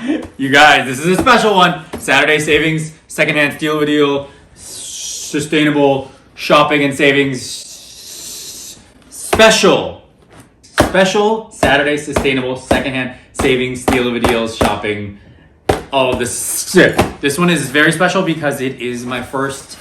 You guys, this is a special one. Saturday savings, secondhand steal of a deal, sustainable shopping and savings special. Special Saturday sustainable secondhand savings, steal of a deals, shopping, all of this shit. This one is very special because it is my first,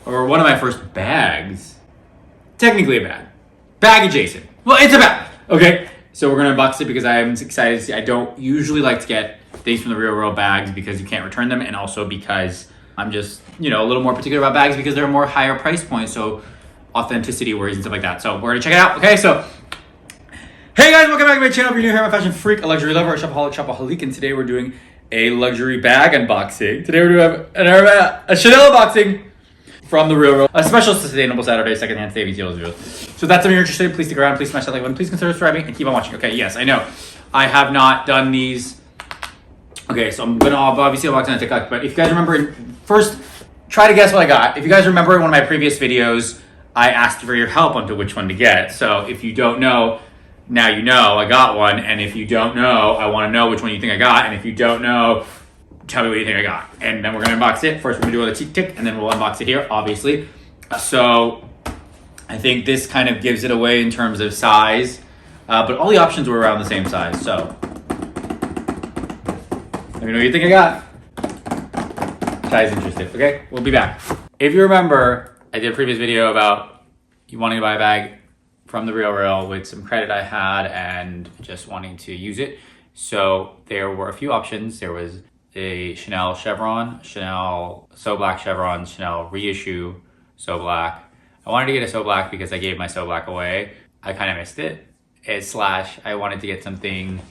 or one of my first bags. Technically a bag. Bag adjacent. Well, it's a bag. Okay, so we're gonna unbox it because I am excited to see. I don't usually like to get things from the RealReal bags because you can't return them, and also because I'm just, you know, a little more particular about bags because they're a more higher price point, so authenticity worries and stuff like that. So we're gonna check it out. Okay, so hey guys, welcome back to my channel. If you're new here, I'm a fashion freak, a luxury lover, a shopaholic, shopaholique, and today we're doing a luxury bag unboxing. Today we're doing a Chanel unboxing from the RealReal, a special sustainable Saturday secondhand savings deals. So if that's something you're interested in, please stick around, please smash that like button, please consider subscribing and keep on watching. Okay, yes, I know. I have not done these. Okay, so I'm gonna obviously unbox on TikTok, but if you guys remember, first, try to guess what I got. If you guys remember in one of my previous videos, I asked for your help onto which one to get. So if you don't know, now you know I got one, and if you don't know, I wanna know which one you think I got, and if you don't know, tell me what you think I got. And then we're gonna unbox it. First, we're gonna do a tick, and then we'll unbox it here, obviously. So I think this kind of gives it away in terms of size, but all the options were around the same size. So let me know what you think I got. Ty's interested, okay? We'll be back. If you remember, I did a previous video about you wanting to buy a bag from the RealReal with some credit I had and just wanting to use it. So there were a few options. There was a Chanel chevron, Chanel So Black chevron, Chanel reissue So Black. I wanted to get a So Black because I gave my So Black away. I kind of missed it. I wanted to get something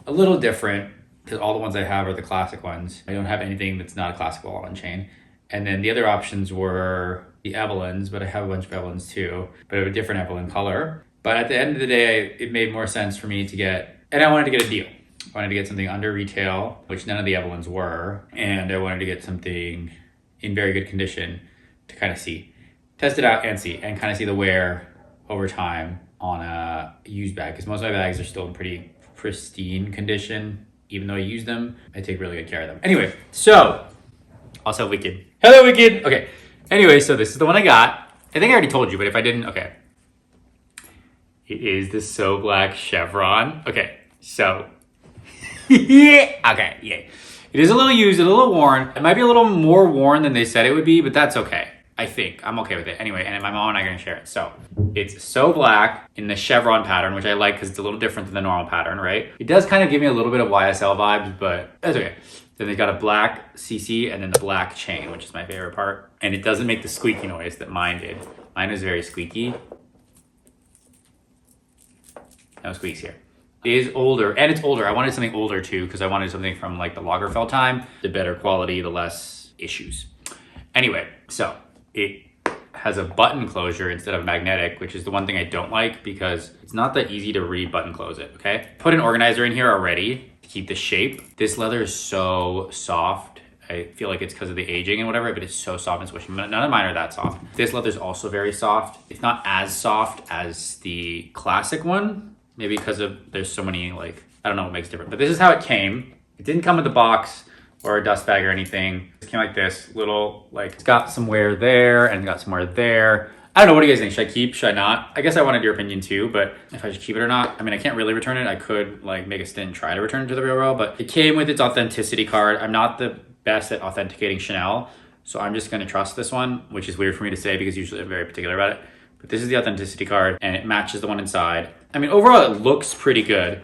a little different because all the ones I have are the classic ones. I don't have anything that's not a classic ball and chain. And then the other options were the Evelyns, but I have a bunch of Evelyns too, but of a different Evelyn color. But at the end of the day, it made more sense for me to get, and I wanted to get a deal. I wanted to get something under retail, which none of the Evelyns were, and I wanted to get something in very good condition to kind of see, test it out and see, and kind of see the wear over time on a used bag, because most of my bags are still in pretty pristine condition. Even though I use them, I take really good care of them. Anyway, so, also Wicked. Hello, Wicked! Okay, anyway, so this is the one I got. I think I already told you, but if I didn't, okay. It is the So Black chevron. Okay, so, okay, yeah. It is a little used, a little worn. It might be a little more worn than they said it would be, but that's okay. I think, I'm okay with it. Anyway, and my mom and I are gonna share it. So, it's So Black in the chevron pattern, which I like because it's a little different than the normal pattern, right? It does kind of give me a little bit of YSL vibes, but that's okay. Then they got a black CC and then the black chain, which is my favorite part. And it doesn't make the squeaky noise that mine did. Mine is very squeaky. No squeaks here. It is older, and it's older. I wanted something older too, because I wanted something from like the Lagerfeld time. The better quality, the less issues. Anyway, so it has a button closure instead of magnetic, which is the one thing I don't like because it's not that easy to re-button close it, okay? Put an organizer in here already to keep the shape. This leather is so soft. I feel like it's because of the aging and whatever, but it's so soft and squishy. None of mine are that soft. This leather is also very soft. It's not as soft as the classic one, maybe because of there's so many, like, I don't know what makes it different, but this is how it came. It didn't come with the box or a dust bag or anything. It came like this, little, like, it's got some wear there and got some wear there. I don't know, what do you guys think? Should I keep, should I not? I guess I wanted your opinion too, but if I should keep it or not, I mean, I can't really return it. I could like make a stint and try to return it to the RealReal, but it came with its authenticity card. I'm not the best at authenticating Chanel, so I'm just gonna trust this one, which is weird for me to say because usually I'm very particular about it. But this is the authenticity card and it matches the one inside. I mean, overall it looks pretty good,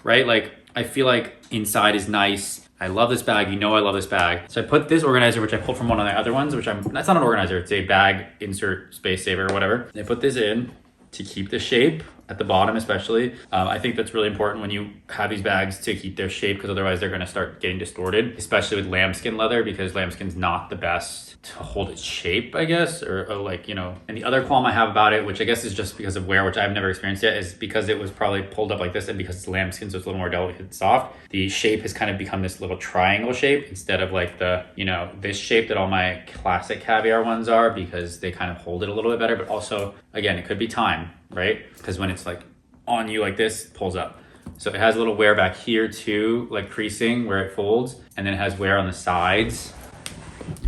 right? Like, I feel like inside is nice. I love this bag, you know I love this bag. So I put this organizer, which I pulled from one of the other ones, that's not an organizer, it's a bag insert space saver or whatever. I put this in to keep the shape at the bottom especially. I think that's really important when you have these bags to keep their shape because otherwise they're gonna start getting distorted, especially with lambskin leather because lambskin's not the best to hold its shape, I guess, or like, you know. And the other qualm I have about it, which I guess is just because of wear, which I've never experienced yet, is because it was probably pulled up like this and because it's lambskin, so it's a little more delicate and soft, the shape has kind of become this little triangle shape instead of like the, you know, this shape that all my classic caviar ones are because they kind of hold it a little bit better. But also, again, it could be time, right? Because when it's like on you like this, it pulls up. So it has a little wear back here too, like creasing where it folds, and then it has wear on the sides.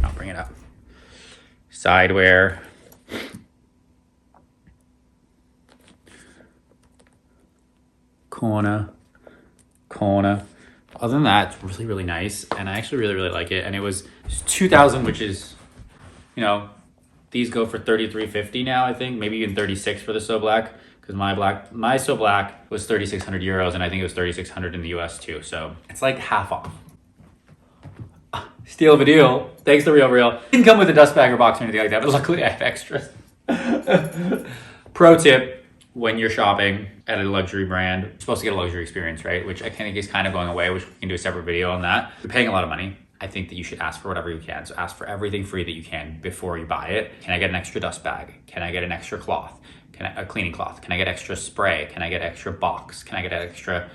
I'll bring it up. Side wear. Corner. Other than that, it's really, really nice. And I actually really, really like it. And it was $2,000, which is, you know, these go for $3,350 now, I think. Maybe even 36 for the So Black. Because my So Black was 3,600 euros, and I think it was 3,600 in the US too. So it's like half off. Steal of a deal. Thanks to RealReal. Didn't come with a dust bag or box or anything like that, but luckily I have extras. Pro tip, when you're shopping at a luxury brand, you're supposed to get a luxury experience, right? Which I think is kind of going away, which we can do a separate video on that. You're paying a lot of money. I think that you should ask for whatever you can. So ask for everything free that you can before you buy it. Can I get an extra dust bag? Can I get an extra cloth? A cleaning cloth? Can I get extra spray? Can I get extra box? Can I get an extra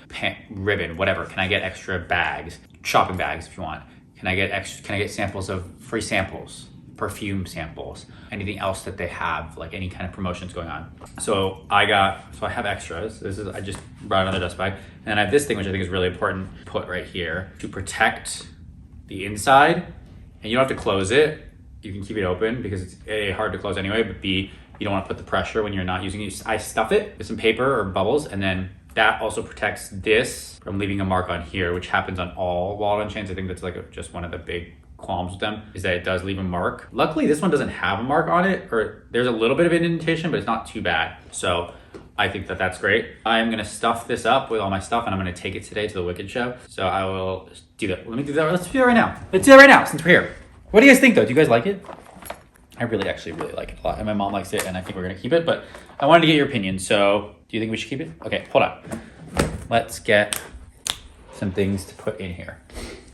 ribbon? Whatever. Can I get extra bags? Shopping bags if you want. Can I get samples of free samples, perfume samples, anything else that they have, like any kind of promotions going on. So I have extras. I just brought another dust bag. And then I have this thing, which I think is really important, put right here to protect the inside. And you don't have to close it. You can keep it open because it's A, hard to close anyway, but B, you don't want to put the pressure when you're not using it. I stuff it with some paper or bubbles, and then that also protects this from leaving a mark on here, which happens on all wallet chains. I think that's like just one of the big qualms with them, is that it does leave a mark. Luckily, this one doesn't have a mark on it, or there's a little bit of indentation, but it's not too bad. So I think that that's great. I'm gonna stuff this up with all my stuff, and I'm gonna take it today to the Wicked show. So I will do that. Let me do that. Let's do that right now. Let's do that right now since we're here. What do you guys think though? Do you guys like it? I actually really like it a lot, and my mom likes it, and I think we're gonna keep it, but I wanted to get your opinion. So do you think we should keep it? Okay, hold on. Let's get some things to put in here.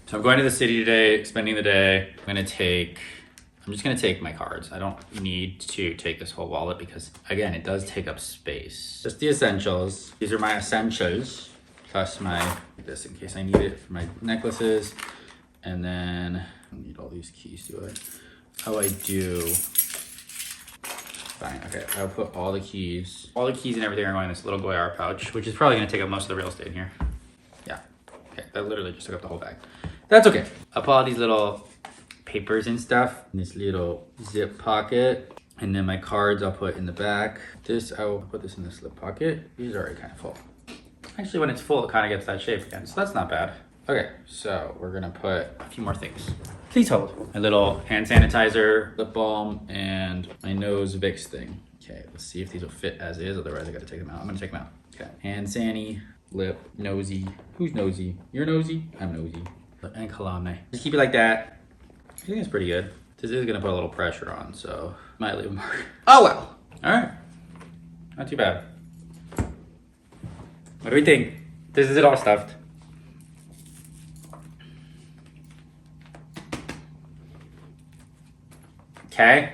So I'm going to the city today, spending the day. I'm just gonna take my cards. I don't need to take this whole wallet because again, it does take up space. Just the essentials. These are my essentials, plus this in case I need it for my necklaces. And then I don't need all these keys, do I? Oh, I do. Fine, okay, I'll put all the keys. All the keys and everything are going in this little Goyard pouch, which is probably gonna take up most of the real estate in here. Yeah, okay, that literally just took up the whole bag. That's okay. I'll put all these little papers and stuff in this little zip pocket. And then my cards I'll put in the back. I will put this in the slip pocket. These are already kind of full. Actually, when it's full, it kind of gets that shape again, so that's not bad. Okay, so we're gonna put a few more things. Please hold. My little hand sanitizer, lip balm, and my nose Vicks thing. Okay, let's see if these will fit as is, otherwise I gotta take them out. I'm gonna take them out. Okay, hand sanny, lip, nosy. Who's nosy? You're nosy? I'm nosy. And cologne. Just keep it like that. I think it's pretty good. This is gonna put a little pressure on, so might leave a mark. Oh well. All right, not too bad. What do we think? This is it all stuffed. Okay.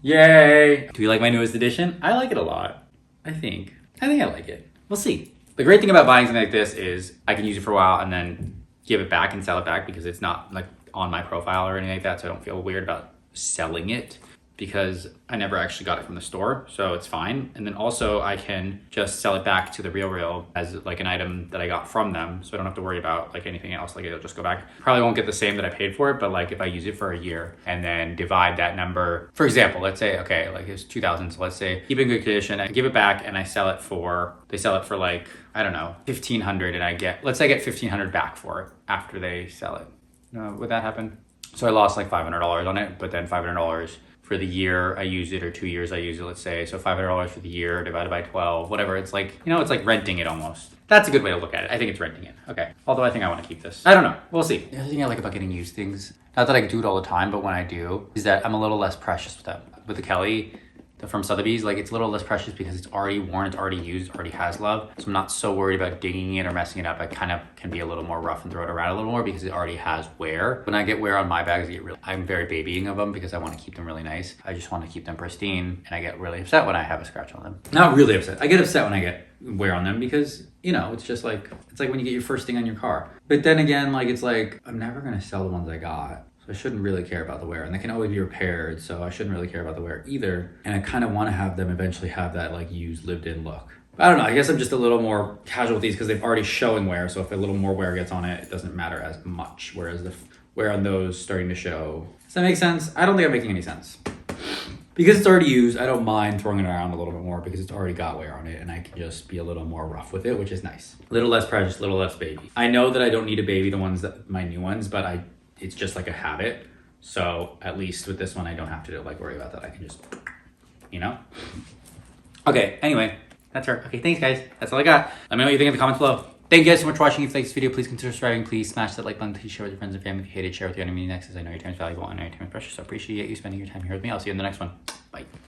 Yay. Do you like my newest edition? I like it a lot. I think I like it. We'll see. The great thing about buying something like this is I can use it for a while and then give it back and sell it back because it's not like on my profile or anything like that. So I don't feel weird about selling it because I never actually got it from the store. So it's fine. And then also I can just sell it back to the RealReal as like an item that I got from them. So I don't have to worry about like anything else. Like it'll just go back. Probably won't get the same that I paid for it, but like if I use it for a year and then divide that number, for example, let's say, okay, like it's 2,000. So let's say keep it in good condition, I give it back and they sell it for like, I don't know, 1,500 and let's say I get 1,500 back for it after they sell it. Would that happen? So I lost like $500 on it, but then $500 for the year I use it or 2 years I use it, let's say. So $500 for the year divided by 12, whatever. It's like, it's like renting it almost. That's a good way to look at it. I think it's renting it. Okay. Although I think I want to keep this. I don't know. We'll see. The other thing I like about getting used things, not that I do it all the time, but when I do, is that I'm a little less precious with them. With the Kelly from Sotheby's, like it's a little less precious because it's already worn, it's already used, already has love. So I'm not so worried about digging it or messing it up. I kind of can be a little more rough and throw it around a little more because it already has wear. When I get wear on my bags, I'm very babying of them because I want to keep them really nice. I just want to keep them pristine, and I get really upset when I have a scratch on them. Not really upset. I get upset when I get wear on them because, it's just like, it's like when you get your first thing on your car. But then again, like it's like, I'm never going to sell the ones I got. I shouldn't really care about the wear, and they can always be repaired, so I shouldn't really care about the wear either. And I kind of want to have them eventually have that like used, lived in look. I don't know, I guess I'm just a little more casual with these because they've already showing wear, so if a little more wear gets on it, it doesn't matter as much, whereas the wear on those starting to show. Does that make sense? I don't think I'm making any sense. Because it's already used, I don't mind throwing it around a little bit more because it's already got wear on it and I can just be a little more rough with it, which is nice. A little less precious, a little less baby. I know that I don't need to baby the ones that, my new ones, but it's just like a habit. So at least with this one, I don't have to like worry about that. I can just, you know? Okay, anyway, that's her. Okay, thanks guys. That's all I got. Let me know what you think in the comments below. Thank you guys so much for watching. If you like this video, please consider subscribing. Please smash that like button. Please share with your friends and family. If you hate it, share with your enemy next, as I know your time is valuable and I know your time is precious. So I appreciate you spending your time here with me. I'll see you in the next one. Bye.